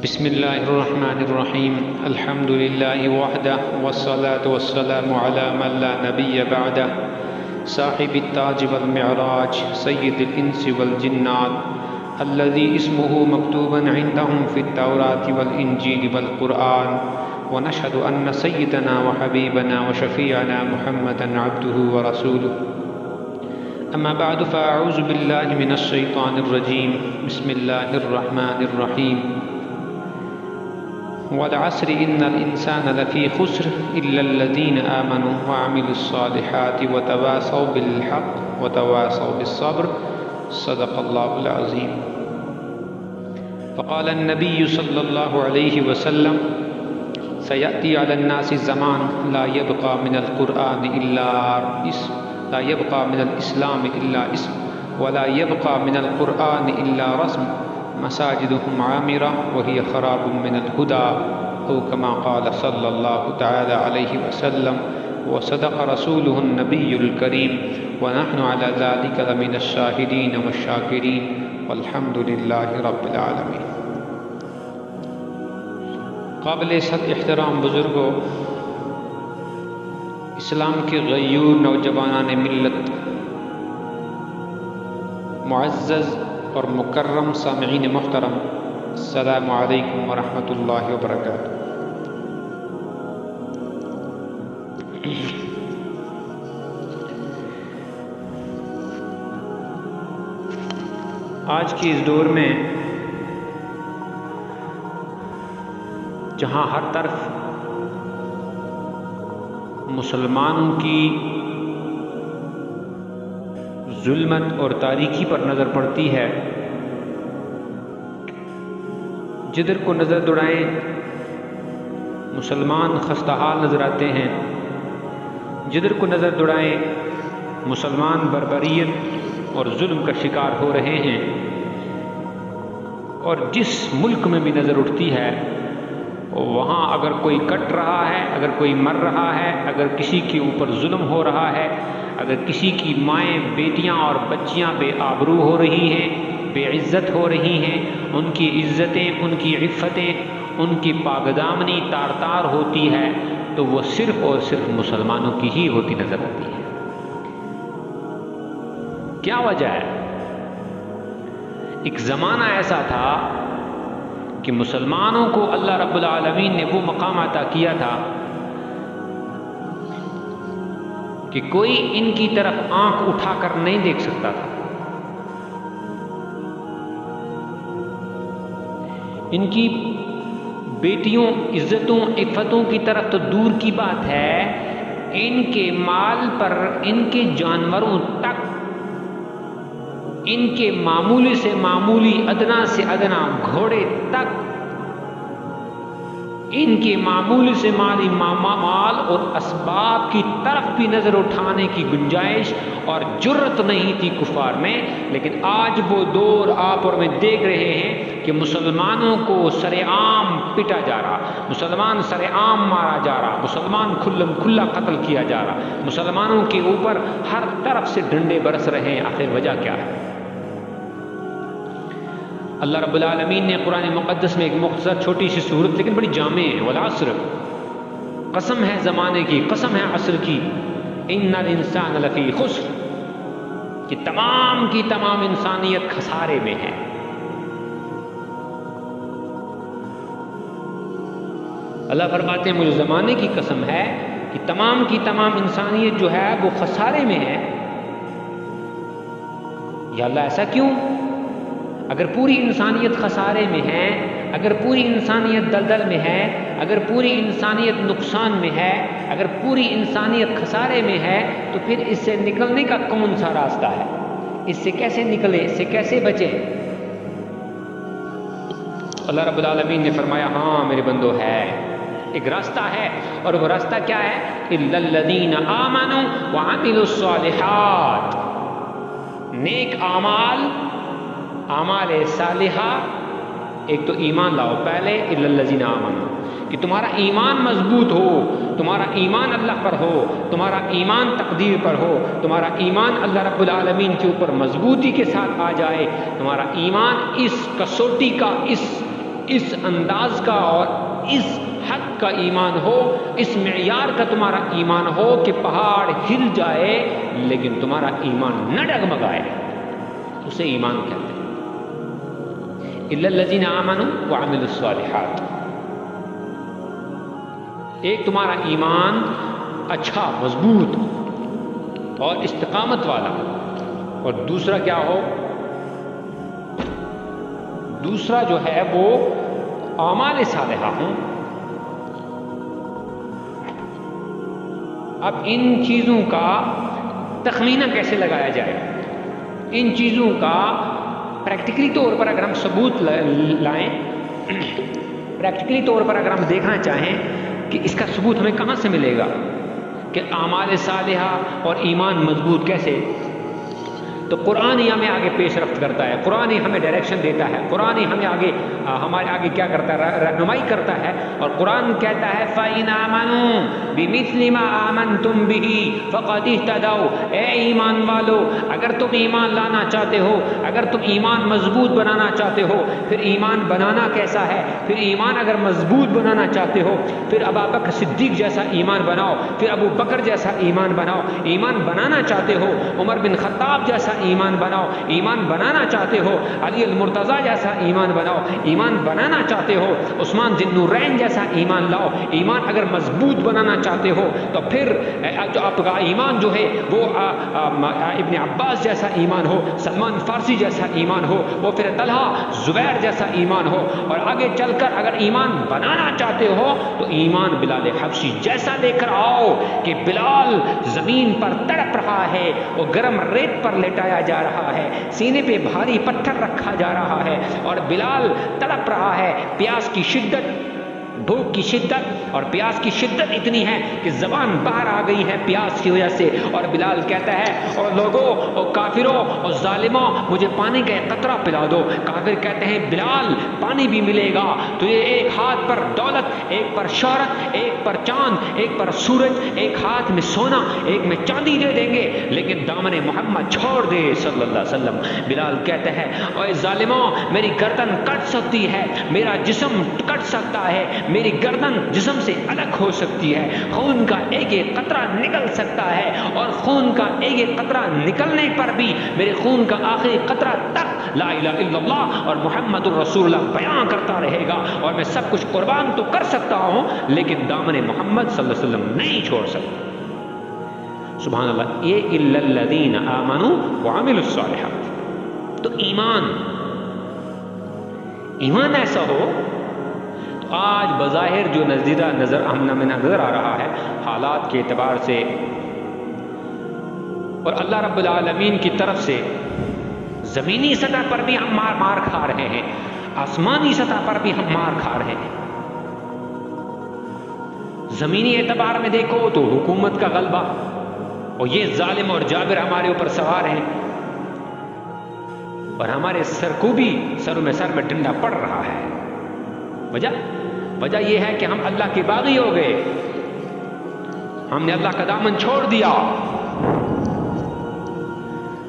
بسم الله الرحمن الرحيم. الحمد لله وحده والصلاة والسلام على من لا نبي بعده صاحب التاج والمعراج سيد الإنس والجنات الذي اسمه مكتوبا عندهم في التوراة والإنجيل والقرآن، ونشهد أن سيدنا وحبيبنا وشفيعنا محمدا عبده ورسوله. أما بعد، فأعوذ بالله من الشيطان الرجيم. بسم الله الرحمن الرحيم. والعصر إن الإنسان لفي خسر إلا الذين آمنوا وعملوا الصالحات وتواصوا بالحق وتواصوا بالصبر. صدق الله العظيم. فقال النبي صلى الله عليه وسلم: سيأتي على الناس زمان لا يبقى من القرآن إلا اسم، لا يبقى من الإسلام إلا اسم، ولا يبقى من القرآن إلا رسم، مساجدهم عامرة وهي خراب من الهدى، أو كما قال صلى الله تعالى عليه وسلم. وصدق رسوله النبي الكريم، ونحن على ذلك لمن الشاهدين والشاكرين، والحمد لله رب العالمين. قابل صد احترام بزرگوں، اسلام کے غیور نوجوانان ملت، معزز اور مکرم سامعین محترم، السلام علیکم ورحمۃ اللہ وبرکاتہ۔ آج کے اس دور میں جہاں ہر طرف مسلمانوں کی ظلمت اور تاریکی پر نظر پڑتی ہے، جدھر کو نظر دوڑائیں مسلمان خستہ حال نظر آتے ہیں، جدھر کو نظر دوڑائیں مسلمان بربریت اور ظلم کا شکار ہو رہے ہیں، اور جس ملک میں بھی نظر اٹھتی ہے وہاں اگر کوئی کٹ رہا ہے، اگر کوئی مر رہا ہے، اگر کسی کے اوپر ظلم ہو رہا ہے، اگر کسی کی مائیں، بیٹیاں اور بچیاں بے آبرو ہو رہی ہیں، بے عزت ہو رہی ہیں، ان کی عزتیں، ان کی عفتیں، ان کی پاکدامنی تار تار ہوتی ہے، تو وہ صرف اور صرف مسلمانوں کی ہی ہوتی نظر آتی ہے۔ کیا وجہ ہے؟ ایک زمانہ ایسا تھا کہ مسلمانوں کو اللہ رب العالمین نے وہ مقام عطا کیا تھا کہ کوئی ان کی طرف آنکھ اٹھا کر نہیں دیکھ سکتا تھا۔ ان کی بیٹیوں، عزتوں، عفتوں کی طرف تو دور کی بات ہے، ان کے مال پر، ان کے جانوروں تک، ان کے معمولی سے معمولی، ادنا سے ادنا گھوڑے تک، ان کے معمولی سے معمولی مال اور اسباب کی طرف بھی نظر اٹھانے کی گنجائش اور جرت نہیں تھی کفار میں۔ لیکن آج وہ دور آپ اور میں دیکھ رہے ہیں کہ مسلمانوں کو سر عام پیٹا جا رہا، مسلمان سر عام مارا جا رہا، مسلمان کھلم کھلا قتل کیا جا رہا، مسلمانوں کے اوپر ہر طرف سے ڈنڈے برس رہے ہیں۔ آخر وجہ کیا ہے؟ اللہ رب العالمین نے قرآن مقدس میں ایک مختصر چھوٹی سی سورت لیکن بڑی جامع ہے، والعصر، قسم ہے زمانے کی، قسم ہے عصر کی، ان الانسان لفی خسر، کہ تمام کی تمام انسانیت خسارے میں ہے۔ اللہ فرماتے ہیں مجھے زمانے کی قسم ہے کہ تمام کی تمام انسانیت جو ہے وہ خسارے میں ہے۔ یا اللہ ایسا کیوں؟ اگر پوری انسانیت خسارے میں ہے، اگر پوری انسانیت دلدل میں ہے، اگر پوری انسانیت نقصان میں ہے، اگر پوری انسانیت خسارے میں ہے، تو پھر اس سے نکلنے کا کون سا راستہ ہے؟ اس سے کیسے نکلے؟ اس سے کیسے بچے؟ اللہ رب العالمین نے فرمایا ہاں میرے بندو ہے، ایک راستہ ہے، اور وہ راستہ کیا ہے؟ اِلَّا الَّذِينَ آمَنُوا وَعَمِلُوا الصَّالِحَاتِ، نیک اعمال، اعمال صالحہ۔ ایک تو ایمان لاؤ پہلے، اِلَّا الَّذِينَ آمَنُوا، کہ تمہارا ایمان مضبوط ہو، تمہارا ایمان اللہ پر ہو، تمہارا ایمان تقدیر پر ہو، تمہارا ایمان اللہ رب العالمین کے اوپر مضبوطی کے ساتھ آ جائے، تمہارا ایمان اس کسوٹی کا، اس اس انداز کا اور اس حق کا ایمان ہو، اس معیار کا تمہارا ایمان ہو کہ پہاڑ ہل جائے لیکن تمہارا ایمان نہ ڈگمگائے، اسے ایمان کہتے ہیں۔ الا الذین آمنوا وعملوا الصالحات، ایک تمہارا ایمان اچھا مضبوط اور استقامت والا، اور دوسرا کیا ہو، دوسرا جو ہے وہ اعمال صالحہ ہوں۔ اب ان چیزوں کا تخمینہ کیسے لگایا جائے، ان چیزوں کا پریکٹیکلی طور پر اگر ہم ثبوت لائیں، پریکٹیکلی طور پر اگر ہم دیکھنا چاہیں کہ اس کا ثبوت ہمیں کہاں سے ملے گا کہ اعمال صالحہ اور ایمان مضبوط کیسے، تو قرآن ہی ہمیں آگے پیش رفت کرتا ہے، قرآن ہی ہمیں ڈائریکشن دیتا ہے، قرآن ہی ہمیں آگے ہمارے آگے کیا کرتا ہے، رہنمائی کرتا ہے۔ اور قرآن کہتا ہے فَإِنْ آمَنُوا بِمِثْلِ مَا آمَنْتُمْ بِهِ فَقَدِ اهْتَدَوْا، اے ایمان والو اگر تم ایمان لانا چاہتے ہو، اگر تم ایمان مضبوط بنانا چاہتے ہو، پھر ایمان بنانا کیسا ہے، پھر ایمان اگر مضبوط بنانا چاہتے ہو پھر ابوبکر صدیق جیسا ایمان بناؤ، پھر ابو بکر جیسا ایمان بناؤ، ایمان بنانا چاہتے ہو عمر بن خطاب جیسا ایمان بناؤ، ایمان بنانا چاہتے ہو علی المرتضیٰ جیسا ایمان بناؤ، ایمان بنانا چاہتے ہو عثمان ذی النورین جیسا ایمان لاؤ۔ ایمان اگر مضبوط بنانا چاہتے ہو تو پھر جو آپ کا ایمان جو ہے وہ ابن عباس جیسا ایمان ہو، سلمان فارسی جیسا ایمان ہو، وہ پھر طلحہ زبیر جیسا ایمان ہو، اور آگے چل کر اگر ایمان بنانا چاہتے ہو تو ایمان بلال حبشی جیسا لے کر آؤ کہ بلال زمین پر تڑپ رہا ہے، وہ گرم ریت پر لٹایا جا رہا ہے، سینے پہ بھاری پتھر رکھا جا رہا ہے اور بلال تڑپ رہا ہے، پیاس کی شدت، بھوک کی شدت اور پیاس کی شدت اتنی ہے کہ زبان باہر آ گئی ہے پیاس کی وجہ سے، اور بلال کہتا ہے اور لوگوں اور کافروں اور ظالموں مجھے پانی کا ایک قطرہ پلا دو۔ کافر کہتے ہیں بلال پانی بھی ملے گا تو یہ ایک ہاتھ پر دولت، ایک پر شہرت، ایک پر چاند، ایک پر سورج، ایک ہاتھ میں سونا ایک میں چاندی دے دیں گے لیکن دامن محمد چھوڑ دے صلی اللہ علیہ وسلم۔ بلال کہتے ہیں اے ظالموں میری گردن کٹ سکتی ہے، میرا جسم کٹ سکتا ہے، میری گردن جسم سے الگ ہو سکتی ہے، خون کا ایک ایک قطرہ نکل سکتا ہے، اور خون کا ایک ایک قطرہ نکلنے پر بھی میرے خون کا آخری قطرہ تک لا الہ الا اللہ اور محمد الرسول اللہ بیان کرتا رہے گا، اور میں سب کچھ قربان تو کر سکتا ہوں لیکن دامن محمد صلی اللہ علیہ وسلم نہیں چھوڑ سکتا۔ سبحان اللہ، یہ الا الذین آمنوا وعملوا الصالحات۔ تو ایمان ایسا ہو تو آج بظاہر جو ہمیں نظر آ رہا ہے حالات کے اعتبار سے اور اللہ رب العالمین کی طرف سے زمینی سطح پر بھی ہم مار کھا رہے ہیں، آسمانی سطح پر بھی ہم مار کھا رہے ہیں۔ زمینی اعتبار میں دیکھو تو حکومت کا غلبہ اور یہ ظالم اور جابر ہمارے اوپر سوار ہیں، اور ہمارے سر کو بھی سر میں ڈنڈا پڑ رہا ہے۔ وجہ یہ ہے کہ ہم اللہ کے باغی ہو گئے، ہم نے اللہ کا دامن چھوڑ دیا۔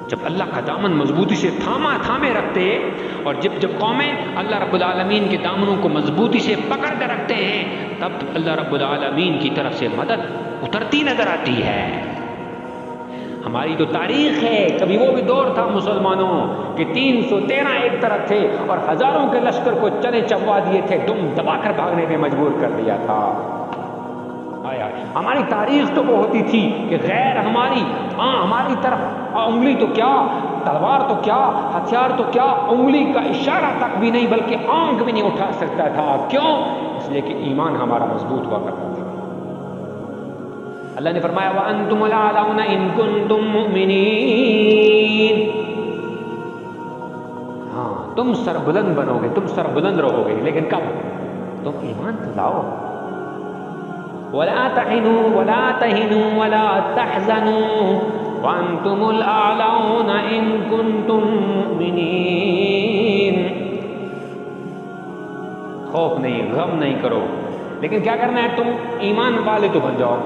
جب اللہ کا دامن مضبوطی سے تھامے رکھتے، اور جب قومیں اللہ رب العالمین کے دامنوں کو مضبوطی سے پکڑ کر رکھتے ہیں تب اللہ رب العالمین کی طرف سے مدد اترتی نظر آتی ہے۔ ہماری تو تاریخ ہے، کبھی وہ بھی دور تھا مسلمانوں کہ 313 ایک طرف تھے اور ہزاروں کے لشکر کو چنے چبوا دیے تھے، دم دبا کر بھاگنے پہ مجبور کر دیا تھا۔ ہماری تاریخ تو وہ ہوتی تھی کہ غیر ہماری طرف انگلی تو کیا، تلوار تو کیا، ہتھیار تو کیا، انگلی کا اشارہ تک بھی نہیں بلکہ آنکھ بھی نہیں اٹھا سکتا تھا۔ کیوں؟ اس لیے کہ ایمان ہمارا مضبوط ہوا کرتا تھا۔ اللہ نے فرمایا وَأَنْتُمُ الْأَعْلَوْنَ إِن كُنتُم مُؤْمِنِينَ، ہاں تم سربلند بنو گے، تم سربلند رہو گے، لیکن کب؟ تم ایمان تو لاؤ۔ وَلَا تَهِنُوا وَلَا تَهِنُوا وَلَا تَحْزَنُوا وَأَنْتُمُ الْأَعْلَوْنَ إِن كُنتُم مُؤْمِنِينَ، خوف نہیں، غم نہیں کرو، لیکن کیا کرنا ہے؟ تم ایمان والے تو بن جاؤ۔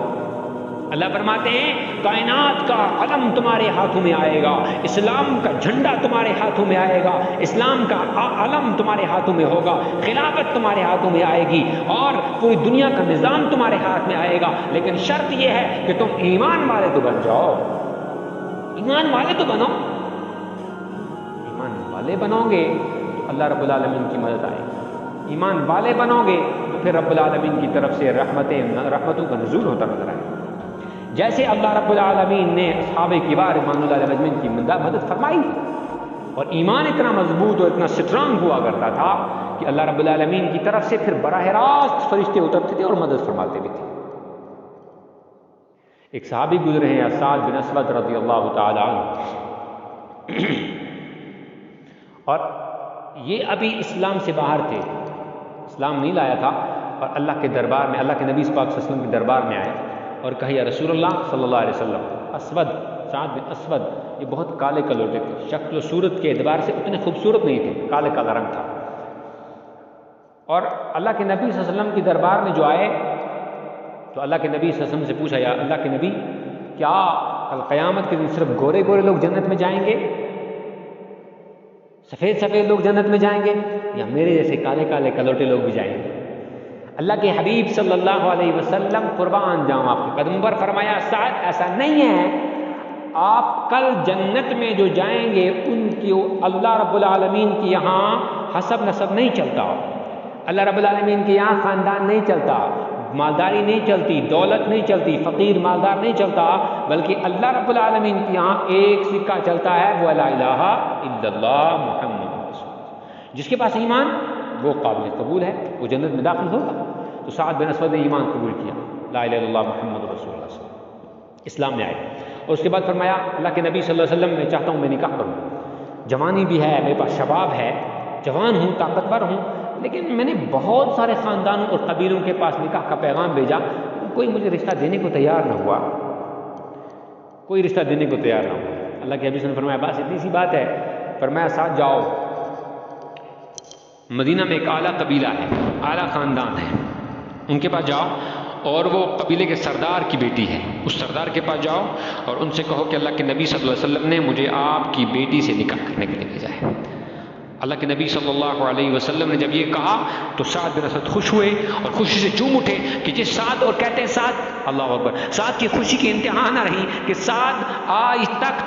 اللہ فرماتے ہیں کائنات کا علم تمہارے ہاتھوں میں آئے گا، اسلام کا جھنڈا تمہارے ہاتھوں میں آئے گا، اسلام کا علم تمہارے ہاتھوں میں ہوگا، خلافت تمہارے ہاتھوں میں آئے گی، اور پوری دنیا کا نظام تمہارے ہاتھ میں آئے گا، لیکن شرط یہ ہے کہ تم ایمان والے تو بن جاؤ، ایمان والے تو بنو، ایمان والے بنو گے تو اللہ رب العالمین کی مدد آئے گی، ایمان والے بنو گے تو پھر رب العالمین کی طرف سے رحمتوں کا نزول ہوتا نظر آئے گا۔ جیسے اللہ رب العالمین نے اصحاب کبار رضوان اللہ علیہم اجمعین کی مدد فرمائی، اور ایمان اتنا مضبوط اور اتنا سٹرانگ ہوا کرتا تھا کہ اللہ رب العالمین کی طرف سے پھر براہ راست فرشتے اترتے تھے اور مدد فرماتے بھی تھے۔ ایک صحابی گزرے ہیں سعد بن اسود رضی اللہ تعالی عنہ، اور یہ ابھی اسلام سے باہر تھے، اسلام نہیں لایا تھا، اور اللہ کے دربار میں، اللہ کے نبی پاک صلی اللہ علیہ وسلم کے دربار میں آئے اور کہا یا رسول اللہ صلی اللہ علیہ وسلم، اسود، سعد بن اسود یہ بہت کالے کلوٹے تھے، شکل و صورت کے اعتبار سے اتنے خوبصورت نہیں تھے، کالے کالا رنگ تھا، اور اللہ کے نبی صلی اللہ علیہ وسلم کے دربار میں جو آئے تو اللہ کے نبی صلی اللہ علیہ وسلم سے پوچھا یا اللہ کے نبی، کیا کل قیامت کے دن صرف گورے گورے لوگ جنت میں جائیں گے، سفید سفید لوگ جنت میں جائیں گے، یا میرے جیسے کالے کالے کلوٹے لوگ بھی جائیں گے؟ اللہ کے حبیب صلی اللہ علیہ وسلم قربان جاؤں آپ کے قدم پر فرمایا سعد ایسا نہیں ہے، آپ کل جنت میں جو جائیں گے ان کی اللہ رب العالمین کی یہاں حسب نسب نہیں چلتا، اللہ رب العالمین کے یہاں خاندان نہیں چلتا، مالداری نہیں چلتی، دولت نہیں چلتی، فقیر مالدار نہیں چلتا، بلکہ اللہ رب العالمین کے یہاں ایک سکہ چلتا ہے، وہ لا الہ الا اللہ محمد رسول اللہ، جس کے پاس ایمان وہ قابل قبول ہے، وہ جنت میں داخل ہوگا۔ تو سعد بن اسود نے ایمان قبول کیا، لا الہ الا اللہ محمد رسول اللہ صلی اللہ علیہ وسلم، اسلام میں آئے، اور اس کے بعد فرمایا اللہ کے نبی صلی اللہ علیہ وسلم میں چاہتا ہوں میں نکاح کروں، جوانی بھی ہے، میرے پاس شباب ہے، جوان ہوں، طاقتور ہوں، لیکن میں نے بہت سارے خاندانوں اور قبیلوں کے پاس نکاح کا پیغام بھیجا، کوئی مجھے رشتہ دینے کو تیار نہ ہوا، کوئی رشتہ دینے کو تیار نہ ہوا۔ اللہ کے حبیب نے فرمایا بس اتنی سی بات ہے، فرمایا ساتھ جاؤ، مدینہ میں ایک اعلیٰ قبیلہ ہے، اعلیٰ خاندان ہے، ان کے پاس جاؤ، اور وہ قبیلے کے سردار کی بیٹی ہے، اس سردار کے پاس جاؤ اور ان سے کہو کہ اللہ کے نبی صلی اللہ علیہ وسلم نے مجھے آپ کی بیٹی سے نکاح کرنے کے لیے بھیجا ہے۔ اللہ کے نبی صلی اللہ علیہ وسلم نے جب یہ کہا تو سعد بن اسد خوش ہوئے اور خوشی سے جھوم اٹھے کہ جس سعد، اور کہتے ہیں سعد، اللہ اکبر، سعد کی خوشی کی انتہا نہ رہی کہ سعد آج تک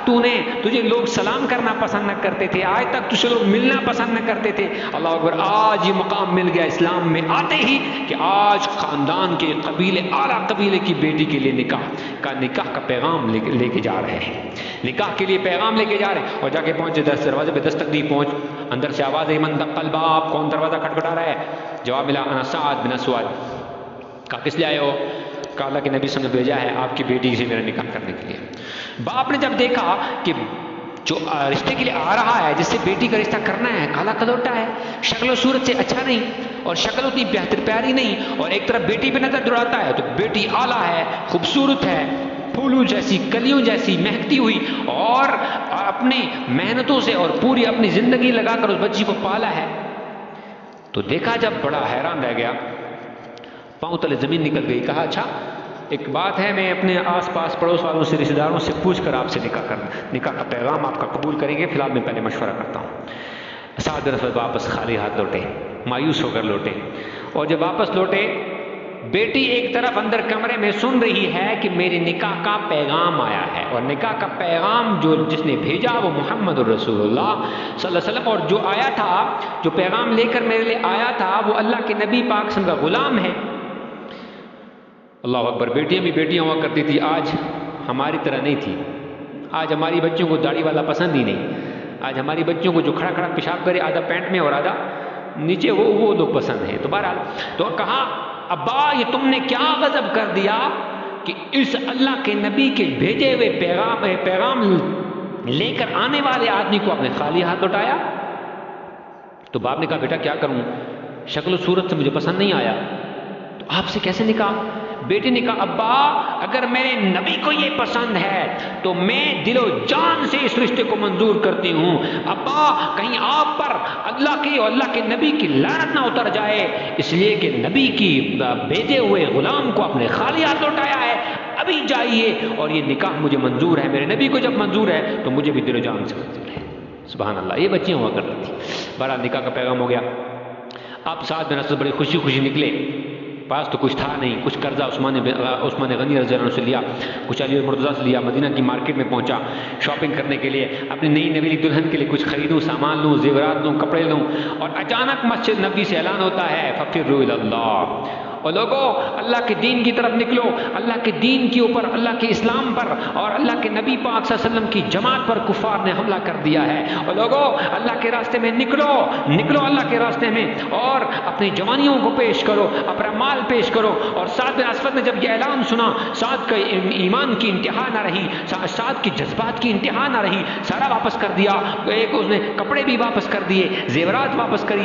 تجھے لوگ سلام کرنا پسند نہ کرتے تھے، آج تک تجھے لوگ ملنا پسند نہ کرتے تھے، اللہ اکبر، آج یہ مقام مل گیا اسلام میں آتے ہی کہ آج خاندان کے قبیلے، اعلیٰ قبیلے کی بیٹی کے لیے نکاح کا پیغام لے کے جا رہے ہیں، نکاح کے لیے پیغام لے کے جا رہے ہیں، اور جا کے پہنچے دروازے پہ دستک دی، پہنچ، اندر سے آواز ہے من دق الباب، کون دروازہ کھٹکھٹا رہا ہے؟ جواب ملا انا سعد بن اسود۔ کہا کس لیے آئے ہو؟ کہا اللہ کے نبی صلی اللہ علیہ وسلم نے بھیجا ہے آپ کی بیٹی سے میرا نکاح کرنے کے لیے۔ باپ نے جب دیکھا کہ جو رشتے کے لیے آ رہا ہے، جس سے بیٹی کا رشتہ کرنا ہے، کالا کلوٹا ہے، شکل و صورت سے اچھا نہیں، اور شکل اتنی بہتر پیاری نہیں، اور ایک طرف بیٹی پہ نظر دوڑاتا ہے تو بیٹی اعلیٰ ہے، خوبصورت ہے، پھولوں جیسی، کلیوں جیسی مہکتی ہوئی، اور اپنی محنتوں سے اور پوری اپنی زندگی لگا کر اس بچی کو پالا ہے، تو دیکھا جب بڑا حیران رہ گیا، پاؤں تلے زمین نکل گئی۔ کہا اچھا ایک بات ہے، میں اپنے آس پاس پڑوس والوں سے، رشتہ داروں سے پوچھ کر آپ سے نکاح کا پیغام آپ کا قبول کریں گے، فی الحال میں پہلے مشورہ کرتا ہوں۔ سعد بن اسود واپس خالی ہاتھ لوٹے، مایوس ہو کر لوٹے، اور جب واپس لوٹے بیٹی ایک طرف اندر کمرے میں سن رہی ہے کہ میرے نکاح کا پیغام آیا ہے، اور نکاح کا پیغام جس نے بھیجا وہ محمد الرسول اللہ صلی اللہ علیہ وسلم، اور جو آیا تھا، جو پیغام لے کر میرے لیے آیا تھا، وہ اللہ کے نبی پاک صلی اللہ علیہ وسلم کا غلام ہے۔ اللہ اکبر، بیٹیاں بھی بیٹیاں ہوا کرتی تھی، آج ہماری طرح نہیں تھی، آج ہماری بچوں کو داڑھی والا پسند ہی نہیں، آج ہماری بچوں کو جو کھڑا کھڑا پیشاب کرے، آدھا پینٹ میں اور آدھا نیچے، وہ لوگ پسند ہیں۔ تو بہرحال تو کہا ابا یہ تم نے کیا غضب کر دیا کہ اس اللہ کے نبی کے بھیجے ہوئے پیغام لے کر آنے والے آدمی کو اپنے خالی ہاتھ لوٹایا؟ تو باپ نے کہا بیٹا کیا کروں، شکل و صورت سے مجھے پسند نہیں آیا، تو آپ سے کیسے نکاح؟ بیٹی نے کہا ابا اگر میرے نبی کو یہ پسند ہے تو میں دل و جان سے اس رشتے کو منظور کرتی ہوں، ابا کہیں آپ پر اللہ کی اور اللہ کے نبی کی لعنت نہ اتر جائے، اس لیے کہ نبی کی بھیجے ہوئے غلام کو اپنے خالی ہاتھ لوٹایا ہے، ابھی جائیے، اور یہ نکاح مجھے منظور ہے، میرے نبی کو جب منظور ہے تو مجھے بھی دل و جان سے منظور ہے۔ سبحان اللہ، یہ بچیاں ہوا کرتی تھی۔ بہرحال نکاح کا پیغام ہو گیا۔ اب سعد بن اسد بڑی خوشی خوشی نکلے، پاس تو کچھ تھا نہیں، کچھ قرضہ عثمان غنی رضی اللہ عنہ سے لیا، کچھ علی مرتضیٰ سے لیا، مدینہ کی مارکیٹ میں پہنچا شاپنگ کرنے کے لیے، اپنی نئی نویلی دلہن کے لیے کچھ خریدوں، سامان لوں، زیورات لوں، کپڑے لوں، اور اچانک مسجد نبی سے اعلان ہوتا ہے ففروا الی اللہ، اور لوگوں اللہ کے دین کی طرف نکلو، اللہ کے دین کے اوپر، اللہ کے اسلام پر اور اللہ کے نبی پاک صلی اللہ علیہ وسلم کی جماعت پر کفار نے حملہ کر دیا ہے، اور لوگوں اللہ کے راستے میں نکلو، نکلو اللہ کے راستے میں، اور اپنی جوانیوں کو پیش کرو، اپنا مال پیش کرو۔ اور سعد بن اسود نے جب یہ اعلان سنا، سعد کا ایمان کی انتہا نہ رہی، سعد کی جذبات کی انتہا نہ رہی، سارا واپس کر دیا، ایک اس نے کپڑے بھی واپس کر دیے، زیورات واپس کر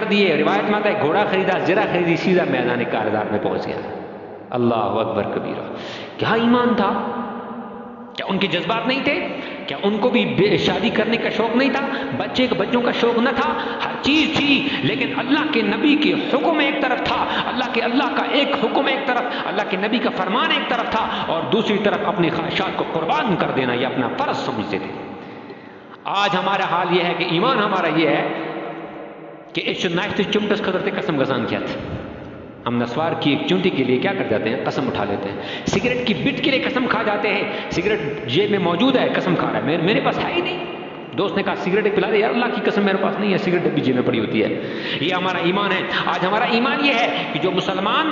دیے، روایت میں آتا ہے گھوڑا خریدا، زرہ خریدی، سیدھا میدان کارزار میں پہنچ گیا۔ اللہ اکبر کبیرہ، کیا ایمان تھا؟ کیا ان کے جذبات نہیں تھے؟ کیا ان کو بھی شادی کرنے کا شوق نہیں تھا؟ بچوں کا شوق نہ تھا؟ ہر چیز تھی، لیکن اللہ کے نبی کے حکم ایک طرف تھا، اللہ کا ایک حکم ایک طرف، اللہ کے نبی کا فرمان ایک طرف تھا، اور دوسری طرف اپنی خواہشات کو قربان کر دینا یہ اپنا فرض سمجھتے تھے۔ آج ہمارا حال یہ ہے کہ ایمان ہمارا یہ ہے کہ ایک ناشتے چمٹس خطرتے قسم گزان کیا تھا، ہم نسوار کی ایک چونٹی کے لیے کیا کر جاتے ہیں؟ قسم اٹھا لیتے ہیں۔ سگریٹ کی بٹ کے لیے قسم کھا جاتے ہیں، سگریٹ جیب میں موجود ہے، قسم کھا رہا ہے، میرے پاس ہے ہی نہیں۔ دوست نے کہا سگریٹ پلا دے، یار اللہ کی قسم میرے پاس نہیں ہے، سگریٹ بھی جیب میں پڑی ہوتی ہے۔ یہ ہمارا ایمان ہے۔ آج ہمارا ایمان یہ ہے کہ جو مسلمان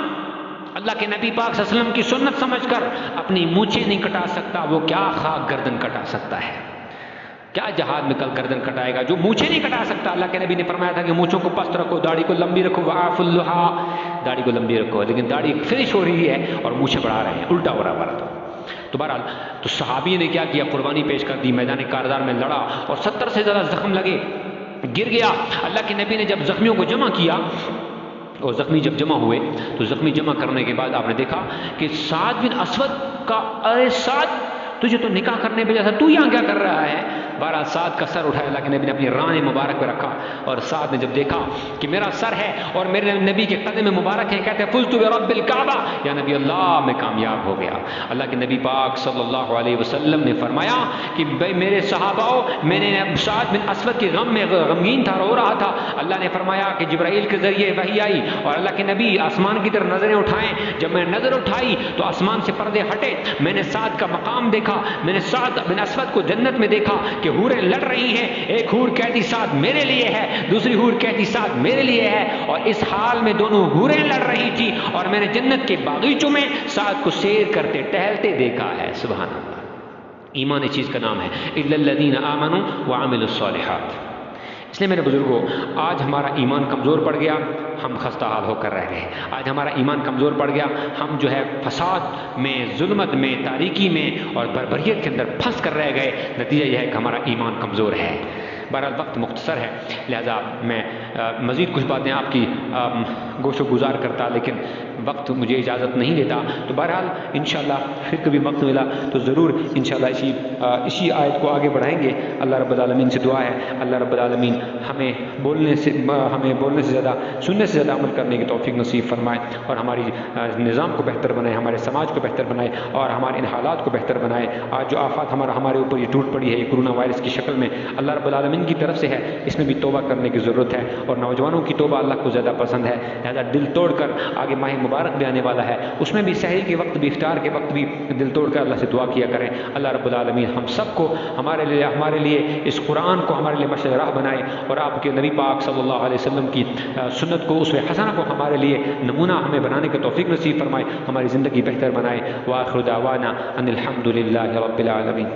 اللہ کے نبی پاک صلی اللہ علیہ وسلم کی سنت سمجھ کر اپنی مونچھیں نہیں کٹا سکتا، وہ کیا خاک گردن کٹا سکتا ہے؟ کیا جہاد میں کل گردن کٹائے گا؟ جو مونچھیں نہیں کٹا سکتا، اللہ کے نبی نے فرمایا تھا کہ مونچھوں کو پست رکھو، داڑھی کو لمبی رکھو، وَعَافُوا اللُّحَىٰ، داڑھی کو لمبی رکھو، لیکن داڑھی فنش ہو رہی ہے اور مونچھیں بڑھا رہے ہیں، الٹا ہو رہا ہے۔ تو بہرحال تو صحابی نے کیا کیا؟ قربانی پیش کر دی، میدان کارزار میں لڑا اور 70 سے زیادہ زخم لگے، گر گیا۔ اللہ کے نبی نے جب زخمیوں کو جمع کیا، اور زخمی جب جمع ہوئے تو زخمی جمع کرنے کے بعد آپ نے دیکھا کہ سعد بن اسود کا، ارے سعد تجھے تو نکاح کرنے بھیجا تھا، تو یہاں کیا کر رہا ہے؟ بہرحال سعد کا سر اٹھایا، اللہ کے نبی نے اپنی ران مبارک پہ رکھا، اور سعد نے جب دیکھا کہ میرا سر ہے اور میرے نبی کے قدم مبارک ہیں، کہتے ہیں فزت برب الکعبہ، یا نبی اللہ میں کامیاب ہو گیا۔ اللہ کے نبی پاک صلی اللہ علیہ وسلم نے فرمایا کہ بھائی میرے صحاباؤ، میں نے سعد بن اسود کے غم میں غمگین تھا، رو رہا تھا۔ اللہ نے فرمایا کہ جبرائیل کے ذریعے وحی آئی اور اللہ کے نبی آسمان کی طرف نظریں اٹھائیں، جب میں نظر اٹھائی تو آسمان سے پردے ہٹے، میں نے سعد کا مقام دیکھا، میں نے سعد بن اسود کو جنت میں دیکھا کہ حوریں لڑ رہی ہیں، ایک حور کہتی سعد میرے لیے ہے، دوسری حور کہتی سعد میرے لیے ہے، اور اس حال میں دونوں حوریں لڑ رہی تھی، اور میں نے جنت کے باغیچوں میں سعد کو سیر کرتے ٹہلتے دیکھا ہے۔ سبحان اللہ، ایمان اس چیز کا نام ہے، الا الذین آمنوا وعملوا الصالحات۔ اس لیے میرے بزرگوں، آج ہمارا ایمان کمزور پڑ گیا، ہم خستہ حال ہو کر رہ گئے۔ آج ہمارا ایمان کمزور پڑ گیا، ہم جو ہے فساد میں، ظلمت میں، تاریکی میں اور بربریت کے اندر پھنس کر رہ گئے۔ نتیجہ یہ ہے کہ ہمارا ایمان کمزور ہے۔ بہرحال وقت مختصر ہے، لہذا میں مزید کچھ باتیں آپ کی گوش و گزار کرتا، لیکن وقت مجھے اجازت نہیں دیتا۔ تو بہرحال انشاءاللہ پھر کبھی وقت ملا تو ضرور انشاءاللہ اسی آیت کو آگے بڑھائیں گے۔ اللہ رب العالمین سے دعا ہے، اللہ رب العالمین ہمیں بولنے سے زیادہ سننے سے زیادہ عمل کرنے کی توفیق نصیب فرمائے، اور ہماری نظام کو بہتر بنائے، ہمارے سماج کو بہتر بنائے، اور ہمارے ان حالات کو بہتر بنائے۔ آج جو آفات ہمارے اوپر یہ ٹوٹ پڑی ہے، یہ کرونا وائرس کی شکل میں، اللہ رب العالمین کی طرف سے ہے، اس میں بھی توبہ کرنے کی ضرورت ہے، اور نوجوانوں کی توبہ اللہ کو زیادہ پسند ہے۔ لہذا دل توڑ کر، آگے ماہ مبارک بھی آنے والا ہے، اس میں بھی سحری کے وقت بھی، افطار کے وقت بھی دل توڑ کر اللہ سے دعا کیا کریں۔ اللہ رب العالمین ہم سب کو ہمارے لیے اس قرآن کو ہمارے لیے مشعل راہ بنائے، اور آپ کے نبی پاک صلی اللہ علیہ وسلم کی سنت کو، اسوہ حسنہ کو ہمارے لیے نمونہ ہمیں بنانے کا توفیق نصیب فرمائے، ہماری زندگی بہتر بنائے۔ وآخر دعوانا ان الحمد للہ رب العالمین۔